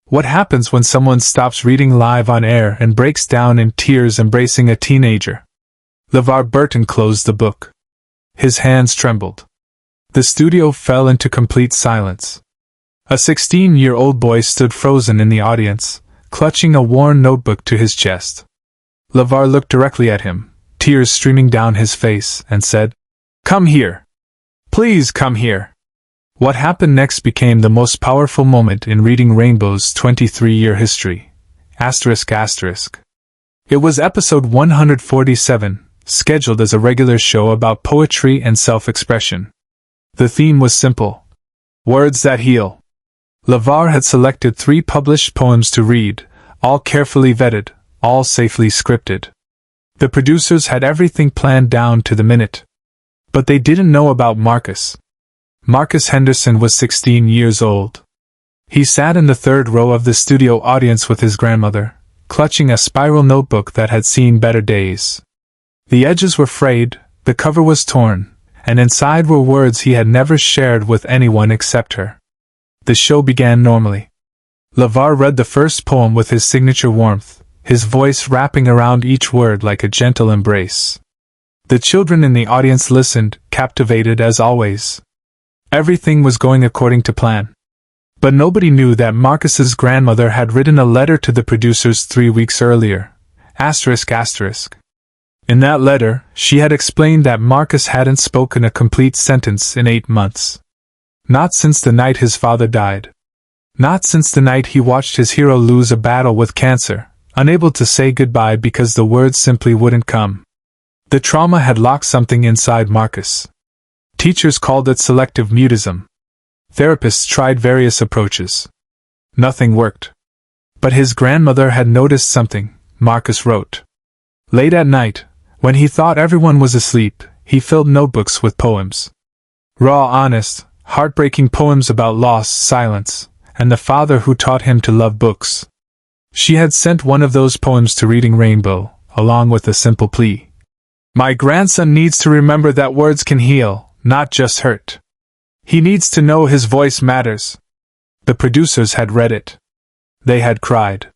What happens when someone stops reading live on air and breaks down in tears embracing a teenager? LeVar Burton closed the book. His hands trembled. The studio fell into complete silence. A 16-year-old boy stood frozen in the audience, clutching a worn notebook to his chest. LeVar looked directly at him, tears streaming down his face, and said, "Come here. Please come here." What happened next became the most powerful moment in Reading Rainbow's 23-year history. It was episode 147, scheduled as a regular show about poetry and self-expression. The theme was simple: words that heal. LeVar had selected 3 published poems to read, all carefully vetted, all safely scripted. The producers had everything planned down to the minute. But they didn't know about Marcus. Marcus Henderson was 16 years old. He sat in the 3rd row of the studio audience with his grandmother, clutching a spiral notebook that had seen better days. The edges were frayed, the cover was torn, and inside were words he had never shared with anyone except her. The show began normally. LeVar read the first poem with his signature warmth, his voice wrapping around each word like a gentle embrace. The children in the audience listened, captivated as always. Everything was going according to plan. But nobody knew that Marcus's grandmother had written a letter to the producers 3 weeks earlier. In that letter, she had explained that Marcus hadn't spoken a complete sentence in 8 months. Not since the night his father died. Not since the night he watched his hero lose a battle with cancer, unable to say goodbye because the words simply wouldn't come. The trauma had locked something inside Marcus. Teachers called it selective mutism. Therapists tried various approaches. Nothing worked. But his grandmother had noticed something, Marcus wrote. Late at night, when he thought everyone was asleep, he filled notebooks with poems. Raw, honest, heartbreaking poems about loss, silence, and the father who taught him to love books. She had sent one of those poems to Reading Rainbow, along with a simple plea. My grandson needs to remember that words can heal, not just hurt. He needs to know his voice matters. The producers had read it. They had cried.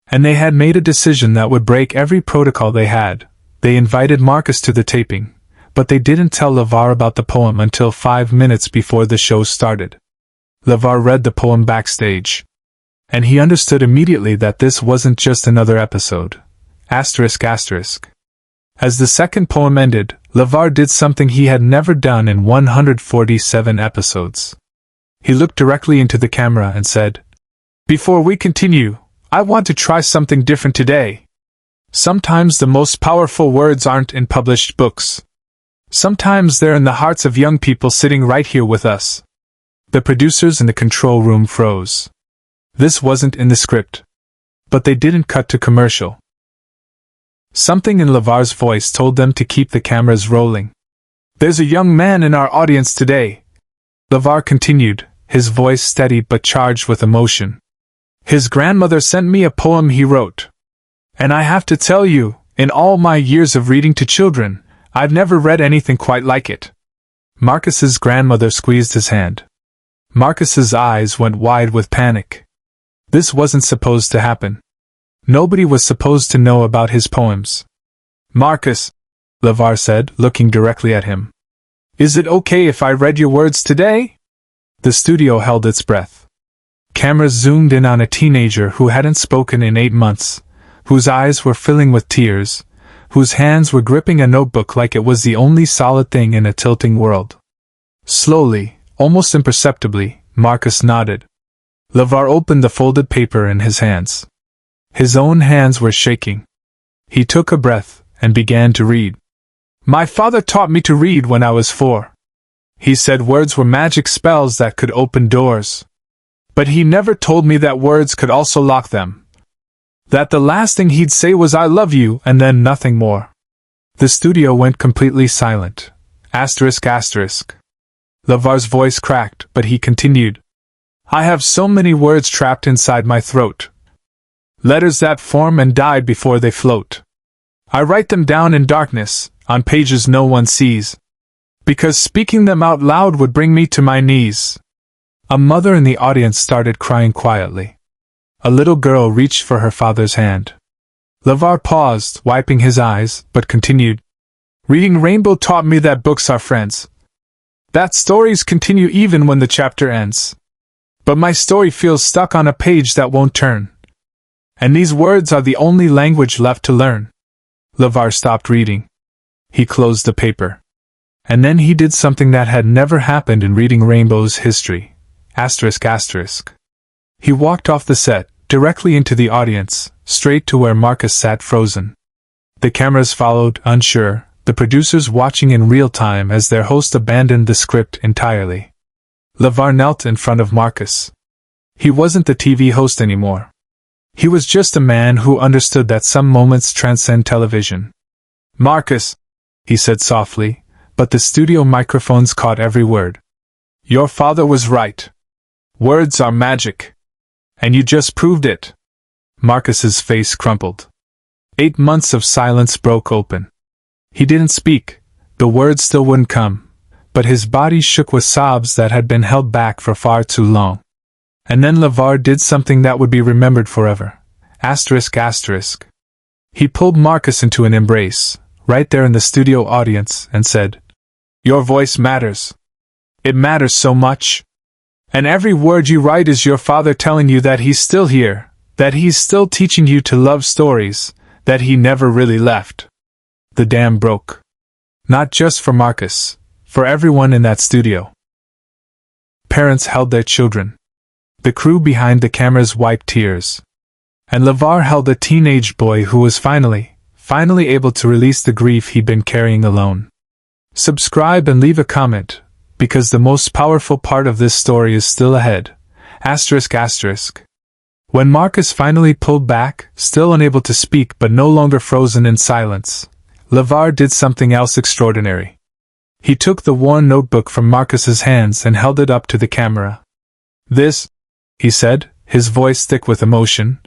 And they had made a decision that would break every protocol they had. They invited Marcus to the taping, but they didn't tell LeVar about the poem until 5 minutes before the show started. LeVar read the poem backstage. And he understood immediately that this wasn't just another episode. As the 2nd poem ended, LeVar did something he had never done in 147 episodes. He looked directly into the camera and said, "Before we continue, I want to try something different today. Sometimes the most powerful words aren't in published books. Sometimes they're in the hearts of young people sitting right here with us." The producers in the control room froze. This wasn't in the script. But they didn't cut to commercial. Something in LeVar's voice told them to keep the cameras rolling. "There's a young man in our audience today," LeVar continued, his voice steady but charged with emotion. "His grandmother sent me a poem he wrote. And I have to tell you, in all my years of reading to children, I've never read anything quite like it." Marcus's grandmother squeezed his hand. Marcus's eyes went wide with panic. This wasn't supposed to happen. Nobody was supposed to know about his poems. "Marcus," LeVar said, looking directly at him. "Is it okay if I read your words today?" The studio held its breath. Cameras zoomed in on a teenager who hadn't spoken in 8 months, whose eyes were filling with tears, whose hands were gripping a notebook like it was the only solid thing in a tilting world. Slowly, almost imperceptibly, Marcus nodded. LeVar opened the folded paper in his hands. His own hands were shaking. He took a breath and began to read. "My father taught me to read when I was 4. He said words were magic spells that could open doors. But he never told me that words could also lock them. That the last thing he'd say was 'I love you' and then nothing more." The studio went completely silent. LeVar's voice cracked, but he continued. "I have so many words trapped inside my throat. Letters that form and die before they float. I write them down in darkness, on pages no one sees. Because speaking them out loud would bring me to my knees." A mother in the audience started crying quietly. A little girl reached for her father's hand. LeVar paused, wiping his eyes, but continued. Reading Rainbow taught me that books are friends. That stories continue even when the chapter ends. But my story feels stuck on a page that won't turn. And these words are the only language left to learn. LeVar stopped reading. He closed the paper. And then he did something that had never happened in Reading Rainbow's history. ***. He walked off the set, directly into the audience, straight to where Marcus sat frozen. The cameras followed, unsure, the producers watching in real time as their host abandoned the script entirely. LeVar knelt in front of Marcus. He wasn't the TV host anymore. He was just a man who understood that some moments transcend television. Marcus, he said softly, but the studio microphones caught every word. Your father was right. Words are magic. And you just proved it. Marcus's face crumpled. 8 months of silence broke open. He didn't speak, the words still wouldn't come, but his body shook with sobs that had been held back for far too long. And then LeVar did something that would be remembered forever. ***. He pulled Marcus into an embrace, right there in the studio audience, and said, Your voice matters. It matters so much. And every word you write is your father telling you that he's still here, that he's still teaching you to love stories, that he never really left. The dam broke. Not just for Marcus, for everyone in that studio. Parents held their children. The crew behind the cameras wiped tears. And LeVar held a teenage boy who was finally able to release the grief he'd been carrying alone. Subscribe and leave a comment, because the most powerful part of this story is still ahead. ***. When Marcus finally pulled back, still unable to speak but no longer frozen in silence, LeVar did something else extraordinary. He took the worn notebook from Marcus's hands and held it up to the camera. This, he said, his voice thick with emotion,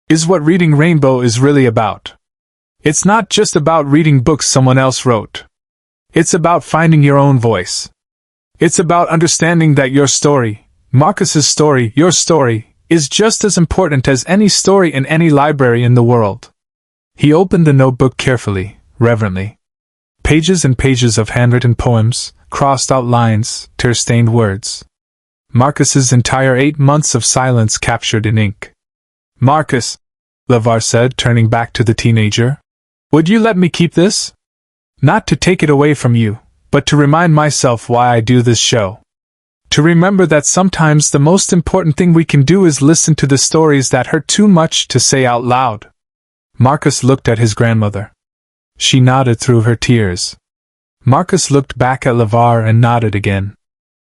is what Reading Rainbow is really about. It's not just about reading books someone else wrote. It's about finding your own voice. It's about understanding that your story, Marcus's story, your story, is just as important as any story in any library in the world. He opened the notebook carefully, reverently. Pages and pages of handwritten poems, crossed out lines, tear-stained words. Marcus's entire 8 months of silence captured in ink. Marcus, LeVar said, turning back to the teenager, would you let me keep this? Not to take it away from you, but to remind myself why I do this show. To remember that sometimes the most important thing we can do is listen to the stories that hurt too much to say out loud. Marcus looked at his grandmother. She nodded through her tears. Marcus looked back at LeVar and nodded again.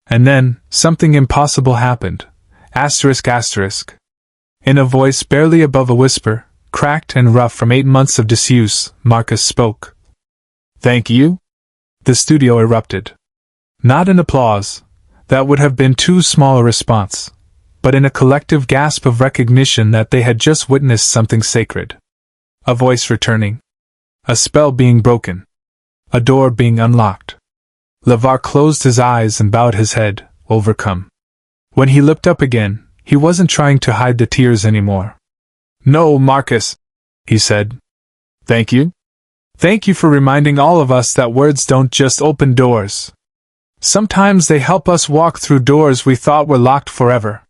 And then, something impossible happened. ***. In a voice barely above a whisper, cracked and rough from 8 months of disuse, Marcus spoke. Thank you? The studio erupted. Not in applause. That would have been too small a response. But in a collective gasp of recognition that they had just witnessed something sacred. A voice returning. A spell being broken. A door being unlocked. LeVar closed his eyes and bowed his head, overcome. When he looked up again, he wasn't trying to hide the tears anymore. No, Marcus, he said. Thank you. Thank you for reminding all of us that words don't just open doors. Sometimes they help us walk through doors we thought were locked forever.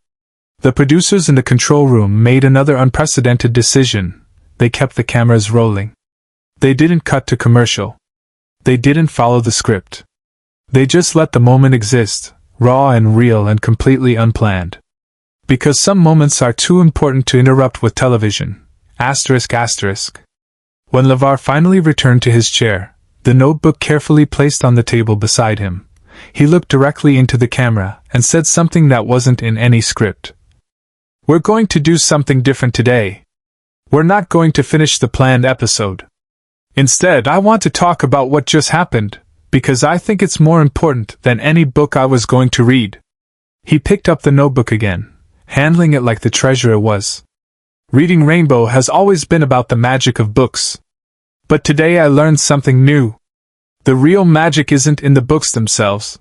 The producers in the control room made another unprecedented decision. They kept the cameras rolling. They didn't cut to commercial. They didn't follow the script. They just let the moment exist, raw and real and completely unplanned. Because some moments are too important to interrupt with television. ***. When LeVar finally returned to his chair, the notebook carefully placed on the table beside him, he looked directly into the camera and said something that wasn't in any script. We're going to do something different today. We're not going to finish the planned episode. Instead, I want to talk about what just happened, because I think it's more important than any book I was going to read. He picked up the notebook again, handling it like the treasure it was. Reading Rainbow has always been about the magic of books. But today I learned something new. The real magic isn't in the books themselves.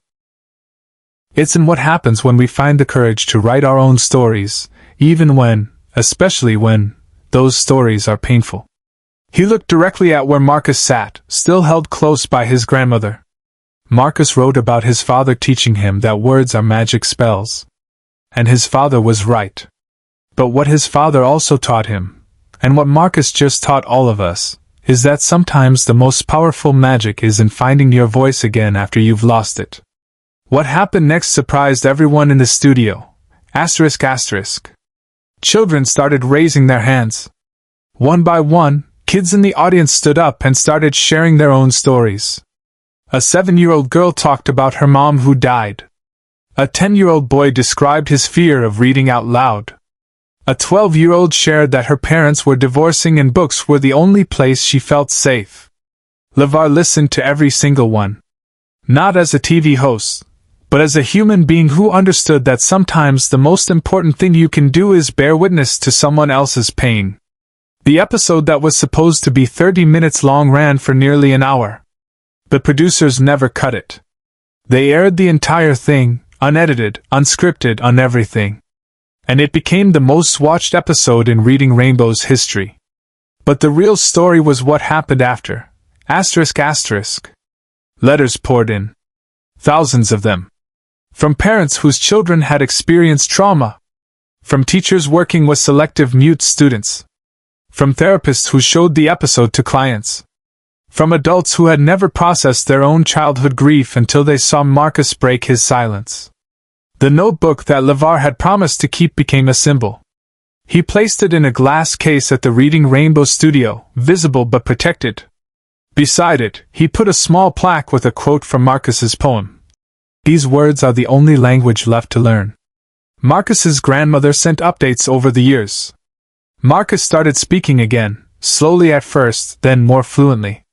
It's in what happens when we find the courage to write our own stories, even when, especially when those stories are painful. He looked directly at where Marcus sat, still held close by his grandmother. Marcus wrote about his father teaching him that words are magic spells. And his father was right. But what his father also taught him, and what Marcus just taught all of us, is that sometimes the most powerful magic is in finding your voice again after you've lost it. What happened next surprised everyone in the studio. ***. Children started raising their hands. One by one, kids in the audience stood up and started sharing their own stories. A 7-year-old girl talked about her mom who died. A 10-year-old boy described his fear of reading out loud. A 12-year-old shared that her parents were divorcing and books were the only place she felt safe. LeVar listened to every single one. Not as a TV host, but as a human being who understood that sometimes the most important thing you can do is bear witness to someone else's pain. The episode that was supposed to be 30 minutes long ran for nearly an hour. The producers never cut it. They aired the entire thing, unedited, unscripted, on everything. And it became the most watched episode in Reading Rainbow's history. But the real story was what happened after. ***. Letters poured in. Thousands of them. From parents whose children had experienced trauma. From teachers working with selective mute students. From therapists who showed the episode to clients. From adults who had never processed their own childhood grief until they saw Marcus break his silence. The notebook that LeVar had promised to keep became a symbol. He placed it in a glass case at the Reading Rainbow studio, visible but protected. Beside it, he put a small plaque with a quote from Marcus's poem. These words are the only language left to learn. Marcus's grandmother sent updates over the years. Marcus started speaking again, slowly at first, then more fluently.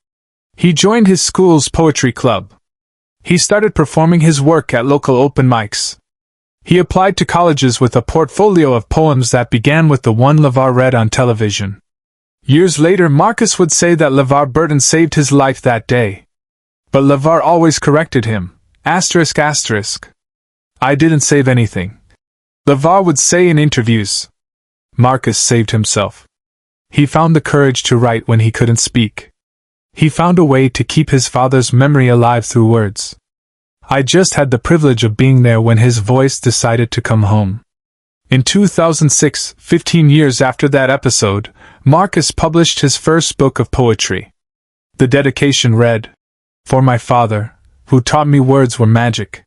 He joined his school's poetry club. He started performing his work at local open mics. He applied to colleges with a portfolio of poems that began with the one LeVar read on television. Years later, Marcus would say that LeVar Burton saved his life that day. But LeVar always corrected him. ***. I didn't save anything. LeVar would say in interviews. Marcus saved himself. He found the courage to write when he couldn't speak. He found a way to keep his father's memory alive through words. I just had the privilege of being there when his voice decided to come home. In 2006, 15 years after that episode, Marcus published his first book of poetry. The dedication read, "For my father, who taught me words were magic.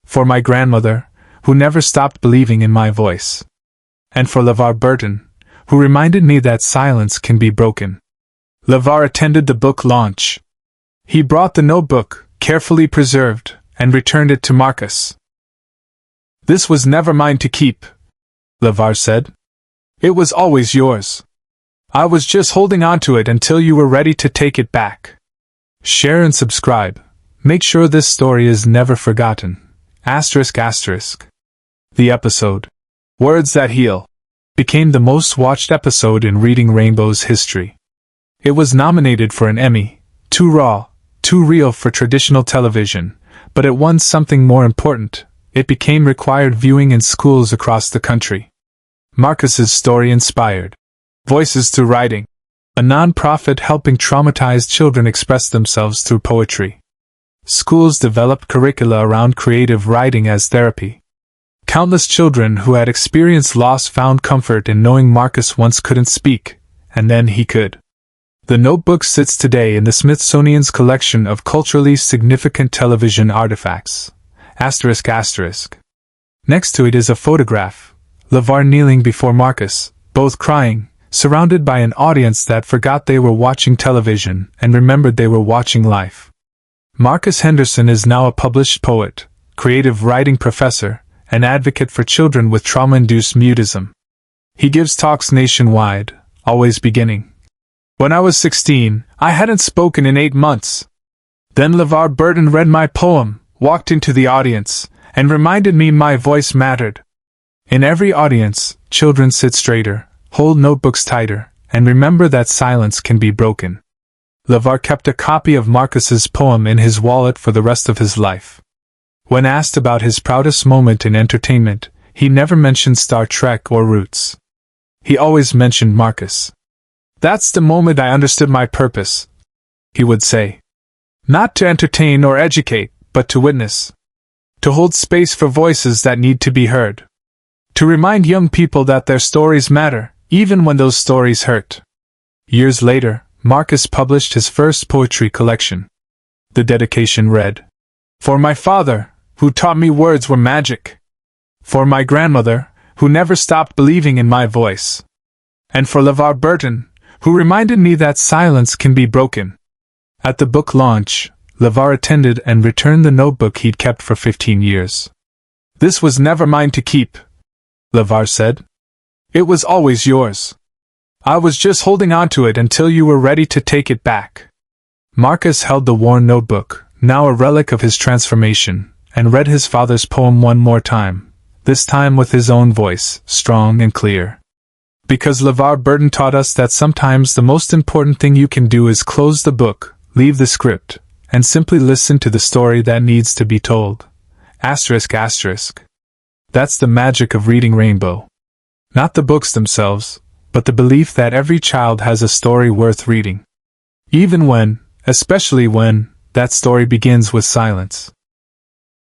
For my grandmother, who never stopped believing in my voice. And for LeVar Burton, who reminded me that silence can be broken." LeVar attended the book launch. He brought the notebook, carefully preserved, and returned it to Marcus. "This was never mine to keep," LeVar said. "It was always yours. I was just holding on to it until you were ready to take it back." Share and subscribe. Make sure this story is never forgotten. ***. The episode, Words That Heal, became the most watched episode in Reading Rainbow's history. It was nominated for an Emmy, too raw, too real for traditional television, but it won something more important. It became required viewing in schools across the country. Marcus's story inspired Voices Through Writing, a non-profit helping traumatized children express themselves through poetry. Schools developed curricula around creative writing as therapy. Countless children who had experienced loss found comfort in knowing Marcus once couldn't speak, and then he could. The notebook sits today in the Smithsonian's collection of culturally significant television artifacts. ***. Next to it is a photograph, LeVar kneeling before Marcus, both crying, surrounded by an audience that forgot they were watching television and remembered they were watching life. Marcus Henderson is now a published poet, creative writing professor, and advocate for children with trauma-induced mutism. He gives talks nationwide, always beginning, "When I was 16, I hadn't spoken in 8 months. Then LeVar Burton read my poem, walked into the audience, and reminded me my voice mattered." In every audience, children sit straighter, hold notebooks tighter, and remember that silence can be broken. LeVar kept a copy of Marcus's poem in his wallet for the rest of his life. When asked about his proudest moment in entertainment, he never mentioned Star Trek or Roots. He always mentioned Marcus. "That's the moment I understood my purpose," he would say. "Not to entertain or educate, but to witness. To hold space for voices that need to be heard. To remind young people that their stories matter, even when those stories hurt." Years later, Marcus published his first poetry collection. The dedication read, "For my father, who taught me words were magic. For my grandmother, who never stopped believing in my voice. And for LeVar Burton, who reminded me that silence can be broken." At the book launch, LeVar attended and returned the notebook he'd kept for 15 years. "This was never mine to keep," LeVar said. "It was always yours. I was just holding on to it until you were ready to take it back." Marcus held the worn notebook, now a relic of his transformation, and read his father's poem one more time, this time with his own voice, strong and clear. Because LeVar Burton taught us that sometimes the most important thing you can do is close the book, leave the script, and simply listen to the story that needs to be told. Asterisk asterisk. That's the magic of reading Rainbow. Not the books themselves, but the belief that every child has a story worth reading. Even when, especially when, that story begins with silence.